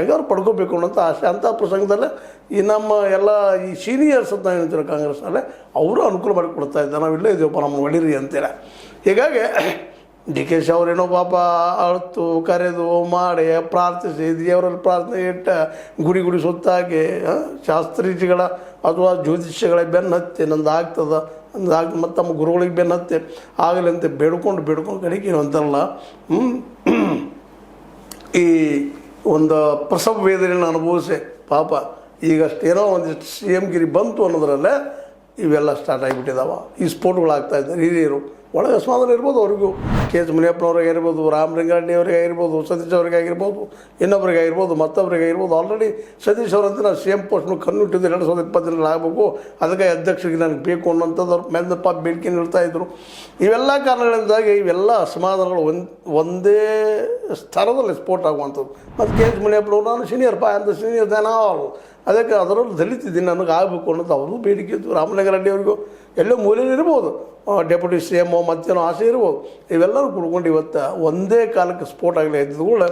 ಅವ್ರು ಪಡ್ಕೋಬೇಕು ಅನ್ನೋಂಥ ಆಸೆ. ಅಂಥ ಪ್ರಸಂಗದಲ್ಲೇ ಈ ನಮ್ಮ ಎಲ್ಲ ಈ ಸೀನಿಯರ್ಸ್ ಅಂತ ಹೇಳ್ತಾರೆ ಕಾಂಗ್ರೆಸ್ನಲ್ಲೇ, ಅವರು ಅನುಕೂಲ ಮಾಡಿಕೊಡ್ತಾ ಇದ್ದಾರೆ, ನಾವು ಇಲ್ಲೇ ಇದ್ದೀವಪ್ಪ ನಮ್ಮ ಹೊಡೀರಿ ಅಂತೇಳಿ. ಹೀಗಾಗಿ ಡಿ ಕೆ ಶಿ ಅವರೇನೋ ಪಾಪ ಅಳ್ತು ಕರೆದು ಮಾಡಿ ಪ್ರಾರ್ಥಿಸಿ ದೇವರಲ್ಲಿ ಪ್ರಾರ್ಥನೆ ಇಟ್ಟು ಗುಡಿ ಸುತ್ತಾಗಿ ಶಾಸ್ತ್ರೀಜಿಗಳ ಅಥವಾ ಜ್ಯೋತಿಷ್ಯಗಳ ಬೆನ್ನು ಹತ್ತಿ ನಂದು ಆಗ್ತದೆ ಮತ್ತು ತಮ್ಮ ಗುರುಗಳಿಗೆ ಬೆನ್ನು ಹತ್ತಿ ಆಗಲಿ ಅಂತ ಬೇಡ್ಕೊಂಡು ಕಡೆಗೆ ಅಂತಾರಲ್ಲ, ಈ ಒಂದು ಪ್ರಸವ ವೇದನೆಯನ್ನು ಅನುಭವಿಸಿ ಪಾಪ ಈಗಷ್ಟೇನೋ ಒಂದಿಷ್ಟು ಸಿ ಎಮ್ ಗಿರಿ ಬಂತು ಅನ್ನೋದ್ರಲ್ಲೇ ಇವೆಲ್ಲ ಸ್ಟಾರ್ಟ್ ಆಗಿಬಿಟ್ಟಿದ್ದಾವೆ. ಈ ಸ್ಫೋಟಗಳಾಗ್ತಾಯಿದ್ದಾರೆ. ಹಿರಿಯರು ಒಳಗೆ ಅಸಮಾಧಾನ ಇರ್ಬೋದು, ಅವ್ರಿಗೂ ಕೆ ಎಚ್ ಮುನಿಯಪ್ಪನವ್ರಿಗೆ ಆಗಿರ್ಬೋದು, ರಾಮಲಿಂಗಾರೆಡ್ಡಿ ಅವರಿಗೆ ಆಗಿರ್ಬೋದು, ಸತೀಶ್ ಅವ್ರಿಗೆ ಆಗಿರ್ಬೋದು, ಇನ್ನೊಬ್ಬರಿಗೆ ಆಗಿರ್ಬೋದು, ಮತ್ತೊಬ್ಬರಿಗೆ ಆಗಿರ್ಬೋದು. ಆಲ್ರೆಡಿ ಸತೀಶ್ ಅವರಂತ ನಾನು ಸಿ ಎಮ್ ಪೋಸ್ಟ್ನು ಕಣ್ಣಿಟ್ಟಿದ್ದು 2020 ಆಗಬೇಕು, ಅದಕ್ಕೆ ಅಧ್ಯಕ್ಷರಿಗೆ ನನಗೆ ಬೇಕು ಅನ್ನೋಂಥದ್ದು ಅವ್ರ ಮೇಲೆ ಪಾಪ ಬೇಡಿಕೆ ನೀಡ್ತಾಯಿದ್ರು. ಇವೆಲ್ಲ ಕಾರಣಗಳಿಂದಾಗಿ ಇವೆಲ್ಲ ಅಸಮಾಧಾನಗಳು ಒಂದೇ ಸ್ಥಳದಲ್ಲಿ ಸ್ಫೋಟ ಆಗುವಂಥದ್ದು. ಮತ್ತು ಕೆ ಎಚ್ ಮುನಿಯಪ್ಪನವ್ರು ನಾನು ಸೀನಿಯರ್ ಅಂತ ಸೀನಿಯರ್ ನಾವು ಅದಕ್ಕೆ ಅದರಲ್ಲಿ ದಲಿತಿದ್ದೀನಿ, ನನಗೆ ಆಗಬೇಕು ಅನ್ನೋದು ಅವ್ರದ್ದು ಬೇಡಿಕೆ ಇತ್ತು. ರಾಮಲಿಂಗಾರೆಡ್ಡಿ ಅವರಿಗೂ ಎಲ್ಲೋ ಮೂಲೆಯಲ್ಲಿ ಇರ್ಬೋದು, ಡೆಪ್ಯೂಟಿ ಸಿ ಎಮ್ ಮತ್ತೇನೋ ಆಸೆ ಇರ್ಬೋದು. ಇವೆಲ್ಲರೂ ಕುಡ್ಕೊಂಡು ಇವತ್ತು ಒಂದೇ ಕಾಲಕ್ಕೆ ಸ್ಫೋಟ ಆಗಲಿ ಇದ್ದಿದ್ದು ಕೂಡ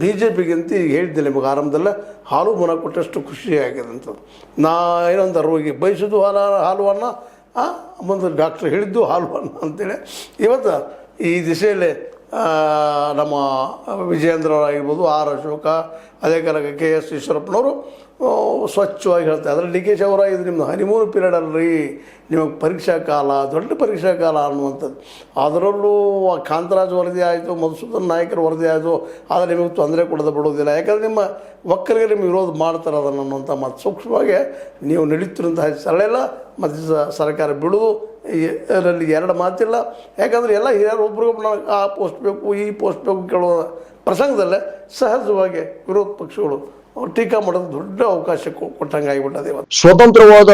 ಬಿ ಜೆ ಪಿಗಿಂತ ಈಗ ಹೇಳಿದ್ದೆ ನಿಮಗೆ ಆರಂಭದಲ್ಲೇ, ಹಾಲು ಮುನ ಕೊಟ್ಟಷ್ಟು ಖುಷಿಯಾಗಿದೆ ಅಂತದ್ದು. ನಾ ಏನಂತ ರೋಗಿ ಬಯಸೋದು ಹಾಲು ಅನ್ನ, ಮುಂದೆ ಡಾಕ್ಟ್ರ್ ಹೇಳಿದ್ದು ಹಾಲು ಅನ್ನ ಅಂತೇಳಿ ಇವತ್ತು ಈ ದಿಶೆಯಲ್ಲಿ ನಮ್ಮ ವಿಜಯೇಂದ್ರವರಾಗಿರ್ಬೋದು, ಆರ್ ಅಶೋಕ, ಅದೇ ಕಾಲಕ್ಕೆ ಕೆ ಎಸ್ ಈಶ್ವರಪ್ಪನವರು ಸ್ವಚ್ಛವಾಗಿ ಹೇಳ್ತಾರೆ. ಅದರಲ್ಲಿ ಡಿ ಕೆ ಶಿ ಅವರಾಗಿದ್ದು ನಿಮ್ಮದು ಹನಿಮೂನ್ ಪೀರಿಯಡ್ ಅಲ್ರಿ, ನಿಮಗೆ ಪರೀಕ್ಷಾ ಕಾಲ, ದೊಡ್ಡ ಪರೀಕ್ಷಾ ಕಾಲ ಅನ್ನುವಂಥದ್ದು. ಅದರಲ್ಲೂ ಕಾಂತರಾಜ್ ವರದಿ ಆಯಿತು, ಮಧುಸೂದನ್ ನಾಯಕರ ವರದಿ ಆಯಿತು, ಆದರೆ ನಿಮಗೆ ತೊಂದರೆ ಕೊಡೋದು ಬಿಡೋದಿಲ್ಲ, ಯಾಕಂದರೆ ನಿಮ್ಮ ಒಕ್ಕರಿಗೆ ನಿಮಗೆ ವಿರೋಧ ಮಾಡ್ತಾರೆ ಅದನ್ನು ಅನ್ನುವಂಥ ಮತ್ತು ಸೂಕ್ಷ್ಮವಾಗಿ ನೀವು ನಡೀತಿರುವಂತಹ ಸರಳೆಲ್ಲ ಮತ್ತು ಸರ್ಕಾರ ಬಿಡೋದು ಇದರಲ್ಲಿ ಎರಡು ಮಾತಿಲ್ಲ. ಯಾಕಂದರೆ ಎಲ್ಲ ಹಿರಿಯರು ಒಬ್ರಿಗೊಬ್ಬರು ನನಗೆ ಆ ಪೋಸ್ಟ್ ಬೇಕು ಈ ಪೋಸ್ಟ್ ಬೇಕು ಕೇಳುವ ಪ್ರಸಂಗದಲ್ಲೇ ಸಹಜವಾಗಿ ವಿರೋಧ ಪಕ್ಷಗಳು ಟೀಕಾ ಮಾಡೋದು ದೊಡ್ಡ ಅವಕಾಶ ಕೊಟ್ಟಂಗೆ ಆಗಿಬಿಟ್ಟದೆ. ಸ್ವತಂತ್ರವಾದ